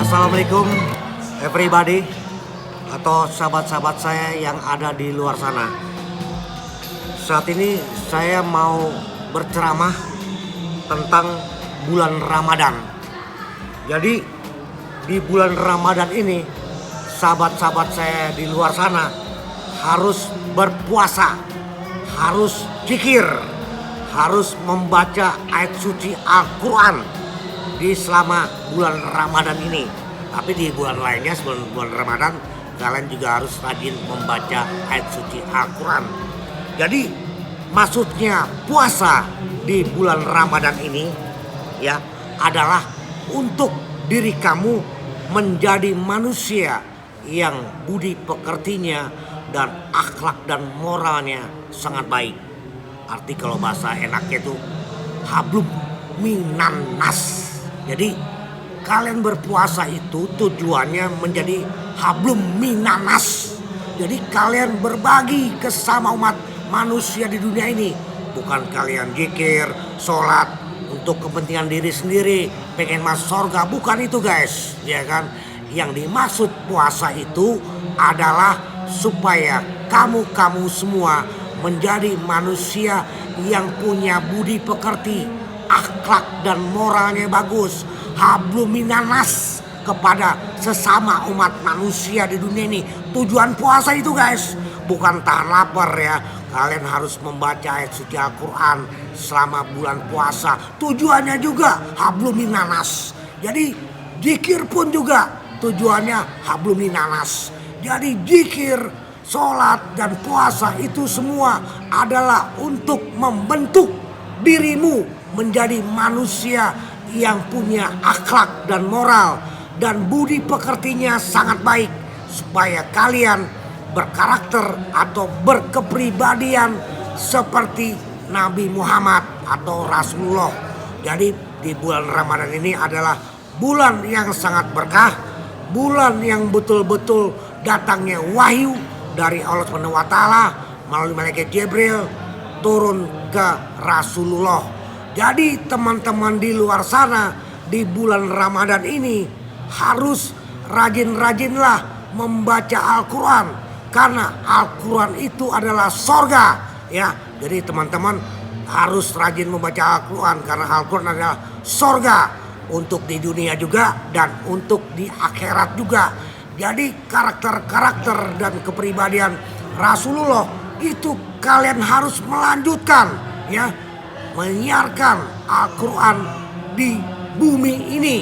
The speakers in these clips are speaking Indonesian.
Assalamualaikum everybody atau sahabat-sahabat saya yang ada di luar sana. Saat ini saya mau berceramah tentang bulan Ramadan. Jadi di bulan Ramadan ini sahabat-sahabat saya di luar sana harus berpuasa, harus zikir, harus membaca ayat suci Al-Quran di selama bulan Ramadan ini. Tapi di bulan lainnya sebelum bulan Ramadan kalian juga harus rajin membaca ayat suci Al-Quran. Jadi maksudnya puasa di bulan Ramadan ini ya adalah untuk diri kamu menjadi manusia yang budi pekertinya dan akhlak dan moralnya sangat baik. Arti kalau bahasa enaknya itu hablum minannas. Jadi kalian berpuasa itu tujuannya menjadi hablum minanas. Jadi kalian berbagi ke sesama umat manusia di dunia ini. Bukan kalian zikir, sholat untuk kepentingan diri sendiri, pengen masuk surga. Bukan itu guys, ya kan? Yang dimaksud puasa itu adalah supaya kamu semua menjadi manusia yang punya budi pekerti, akhlak dan moralnya bagus, hablum minanas kepada sesama umat manusia di dunia ini. Tujuan puasa itu guys, bukan tahan lapar ya. Kalian harus membaca ayat suci Al-Quran selama bulan puasa. Tujuannya juga hablum minanas. Jadi zikir pun juga tujuannya hablum minanas. Jadi zikir, sholat dan puasa itu semua adalah untuk membentuk dirimu menjadi manusia yang punya akhlak dan moral dan budi pekertinya sangat baik, supaya kalian berkarakter atau berkepribadian seperti Nabi Muhammad atau Rasulullah. Jadi di bulan Ramadan ini adalah bulan yang sangat berkah, bulan yang betul-betul datangnya wahyu dari Allah SWT melalui malaikat Jibril turun ke Rasulullah. Jadi teman-teman di luar sana di bulan Ramadan ini harus rajin-rajinlah membaca Al-Quran, karena Al-Quran itu adalah sorga ya. Jadi teman-teman harus rajin membaca Al-Quran karena Al-Quran adalah sorga untuk di dunia juga dan untuk di akhirat juga. Jadi karakter-karakter dan kepribadian Rasulullah itu kalian harus melanjutkan ya, menyiarkan Al-Quran di bumi ini.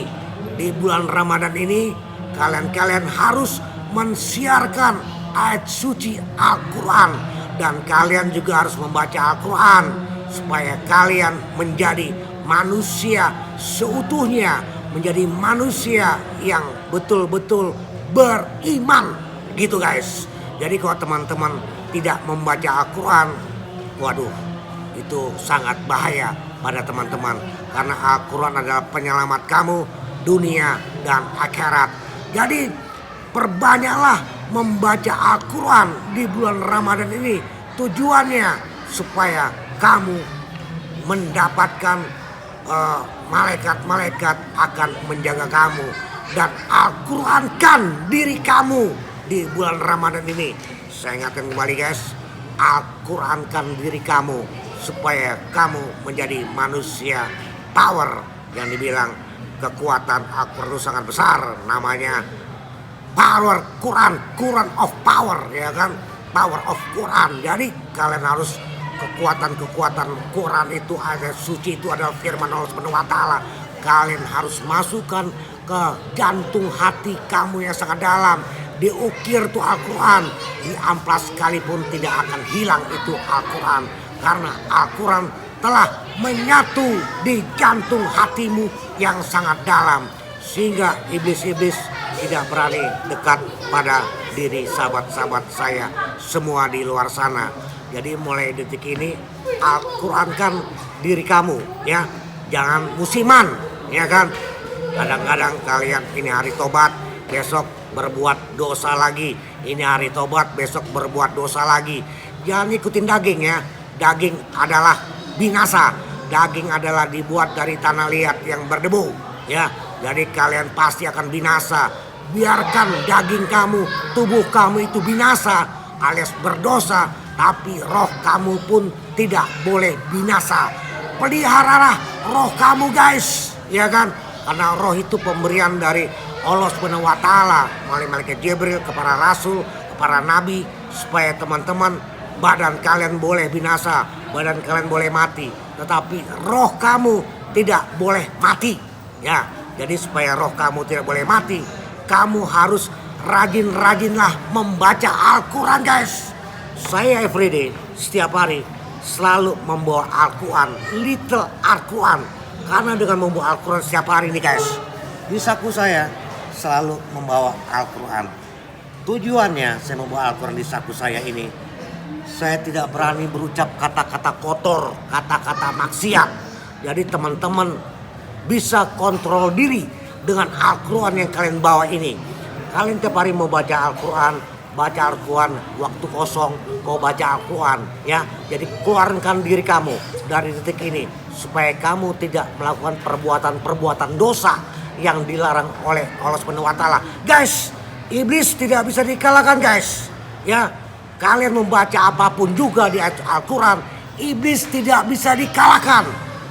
Di bulan Ramadan ini kalian harus mensiarkan ayat suci Al-Quran, dan kalian juga harus membaca Al-Quran supaya kalian menjadi manusia seutuhnya, menjadi manusia yang betul-betul beriman gitu guys. Jadi kalau teman-teman tidak membaca Al-Quran, waduh, itu sangat bahaya pada teman-teman, karena Al-Quran adalah penyelamat kamu dunia dan akhirat. Jadi perbanyaklah membaca Al-Quran di bulan Ramadan ini. Tujuannya supaya kamu mendapatkan malaikat-malaikat akan menjaga kamu, dan Al-Qurankan diri kamu di bulan Ramadan ini. Saya ingatkan kembali guys, Al-Qurankan diri kamu supaya kamu menjadi manusia power. Yang dibilang kekuatan Al-Quran itu sangat besar, namanya power Quran, Quran of power ya kan, power of Quran. Jadi kalian harus kekuatan Quran itu ada suci, itu adalah firman Allah SWT. Kalian harus masukkan ke jantung hati kamu yang sangat dalam, diukir tuh Al-Quran, di amplas sekalipun tidak akan hilang itu Al-Quran, karena Al-Quran telah menyatu di jantung hatimu yang sangat dalam, sehingga iblis-iblis tidak berani dekat pada diri sahabat-sahabat saya semua di luar sana. Jadi mulai detik ini Al-Qurankan diri kamu ya, jangan musiman ya kan. Kadang-kadang kalian ini hari tobat, besok berbuat dosa lagi, ini hari tobat, besok berbuat dosa lagi. Jangan ikutin daging ya, daging adalah binasa, daging adalah dibuat dari tanah liat yang berdebu ya. Jadi kalian pasti akan binasa. Biarkan daging kamu, tubuh kamu itu binasa alias berdosa, tapi roh kamu pun tidak boleh binasa. Peliharalah roh kamu guys, ya kan? Karena roh itu pemberian dari Allah Subhanahu wa Ta'ala melalui malaikat Jibril kepada rasul, kepada nabi, supaya teman-teman badan kalian boleh binasa, badan kalian boleh mati, tetapi roh kamu tidak boleh mati. Ya, jadi supaya roh kamu tidak boleh mati, kamu harus rajin-rajinlah membaca Al-Quran guys. Saya everyday, setiap hari selalu membawa Al-Quran, little Al-Quran. Karena dengan membawa Al-Quran setiap hari nih guys, di saku saya selalu membawa Al-Quran. Tujuannya saya membawa Al-Quran di saku saya ini, saya tidak berani berucap kata-kata kotor, kata-kata maksiat. Jadi teman-teman bisa kontrol diri dengan Al-Quran yang kalian bawa ini. Kalian tiap hari mau baca Al-Quran, baca Al-Quran waktu kosong, mau baca Al-Quran ya. Jadi keluarkan diri kamu dari detik ini, supaya kamu tidak melakukan perbuatan-perbuatan dosa yang dilarang oleh Allah Subhanahu wa Ta'ala. Guys, iblis tidak bisa dikalahkan guys ya. Kalian membaca apapun juga di Al-Quran, iblis tidak bisa dikalahkan.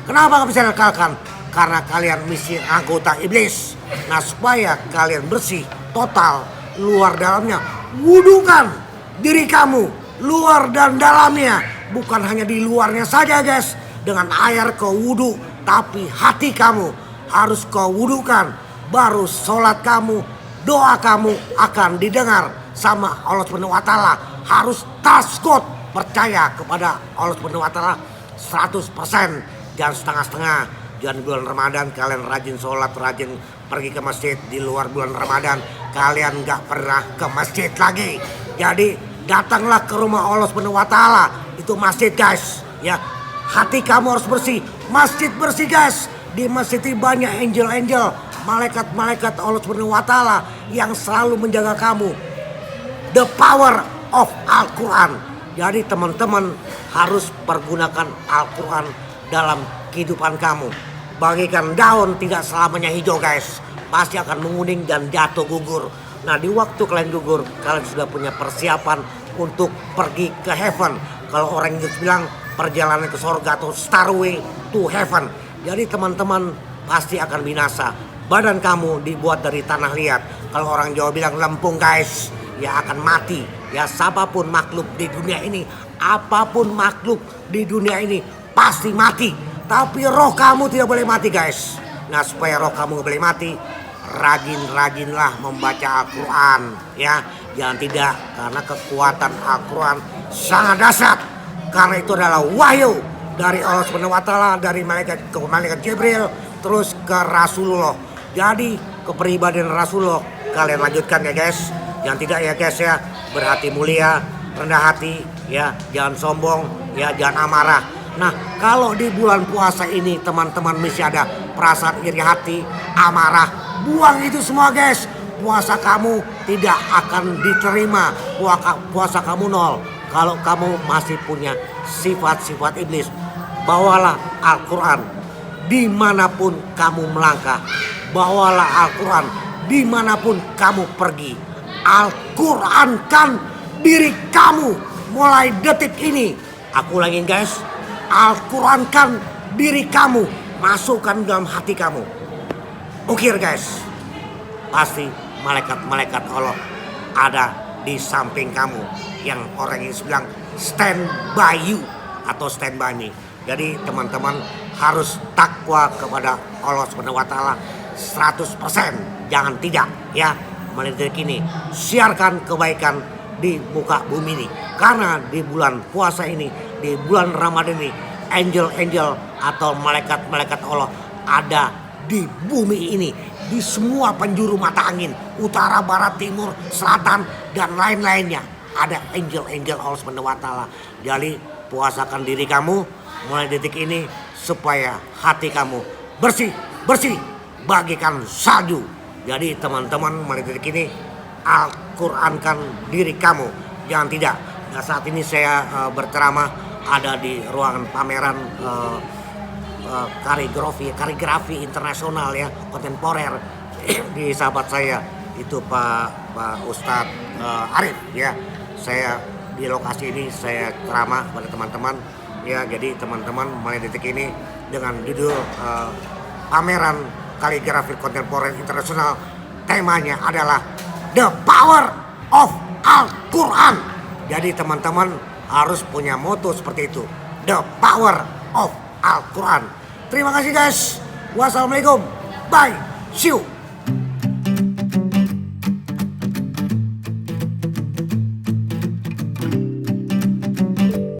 Kenapa gak bisa dikalahkan? Karena kalian misi anggota iblis. Nah, supaya kalian bersih total luar dalamnya, wudukan diri kamu luar dan dalamnya. Bukan hanya di luarnya saja guys, dengan air kau wudu, tapi hati kamu harus kau wudukan. Baru sholat kamu, doa kamu akan didengar sama Allah Subhanahu wa Ta'ala. Harus taskot, percaya kepada Allah Subhanahu wa Ta'ala 100%, jangan setengah-setengah. Jangan bulan Ramadan kalian rajin sholat, rajin pergi ke masjid. Di luar bulan Ramadan kalian gak pernah ke masjid lagi. Jadi datanglah ke rumah Allah Subhanahu wa Ta'ala, itu masjid guys ya. Hati kamu harus bersih, masjid bersih guys. Di masjid ini banyak angel-angel, malaikat-malaikat Allah Subhanahu wa Ta'ala yang selalu menjaga kamu. The power of Al-Quran. Jadi teman-teman harus pergunakan Al-Quran dalam kehidupan kamu. Bagikan daun tidak selamanya hijau guys, pasti akan menguning dan jatuh gugur. Nah, di waktu kalian gugur, kalian sudah punya persiapan untuk pergi ke heaven. Kalau orang Inggris bilang perjalanan ke surga atau starway to heaven. Jadi teman-teman pasti akan binasa. Badan kamu dibuat dari tanah liat. Kalau orang Jawa bilang lempung guys, ya akan mati. Ya, siapapun makhluk di dunia ini, apapun makhluk di dunia ini pasti mati. Tapi roh kamu tidak boleh mati guys. Nah, supaya roh kamu gak boleh mati, rajin-rajinlah membaca Al-Quran ya. Jangan tidak, karena kekuatan Al-Quran sangat dahsyat. Karena itu adalah wahyu dari Allah Subhanahu wa Ta'ala, dari malaikat ke malaikat Jibril terus ke Rasulullah. Jadi kepribadian Rasulullah kalian lanjutkan ya guys. Jangan tidak ya guys ya, berhati mulia, rendah hati ya, jangan sombong ya, jangan amarah. Nah, kalau di bulan puasa ini teman-teman masih ada perasaan iri hati, amarah, buang itu semua guys. Puasa kamu tidak akan diterima, puasa kamu nol. Kalau kamu masih punya sifat-sifat iblis, bawalah Al-Quran dimanapun kamu melangkah. Bawalah Al-Quran dimanapun kamu pergi. Al-Qurankan diri kamu mulai detik ini. Aku ulangin guys, Al-Qurankan diri kamu, masukkan dalam hati kamu. Ukir guys, pasti malaikat-malaikat Allah ada di samping kamu. Yang orang ini bilang stand by you atau stand by me. Jadi teman-teman harus takwa kepada Allah Subhanahu wa Ta'ala 100%, jangan tidak ya. Mulai dari kini siarkan kebaikan di muka bumi ini. Karena di bulan puasa ini, di bulan Ramadan ini, angel-angel atau malaikat-malaikat Allah ada di bumi ini, di semua penjuru mata angin, utara, barat, timur, selatan, dan lain-lainnya. Ada angel-angel Allah SWT. Jadi puasakan diri kamu mulai detik ini supaya hati kamu bersih bagikan salju. Jadi teman-teman mulai detik ini Al-Qurankan diri kamu, jangan tidak. Nah, saat ini saya berceramah ada di ruangan pameran kaligrafi internasional ya, kontemporer di sahabat saya itu Pak Ustadz Arif ya. Saya di lokasi ini saya ceramah pada teman-teman ya. Jadi teman-teman mulai detik ini dengan judul pameran kaligrafi kontemporer internasional, temanya adalah The Power of Al-Quran. Jadi teman-teman harus punya moto seperti itu, The Power of Al-Quran. Terima kasih guys. Wassalamualaikum. Bye. See you.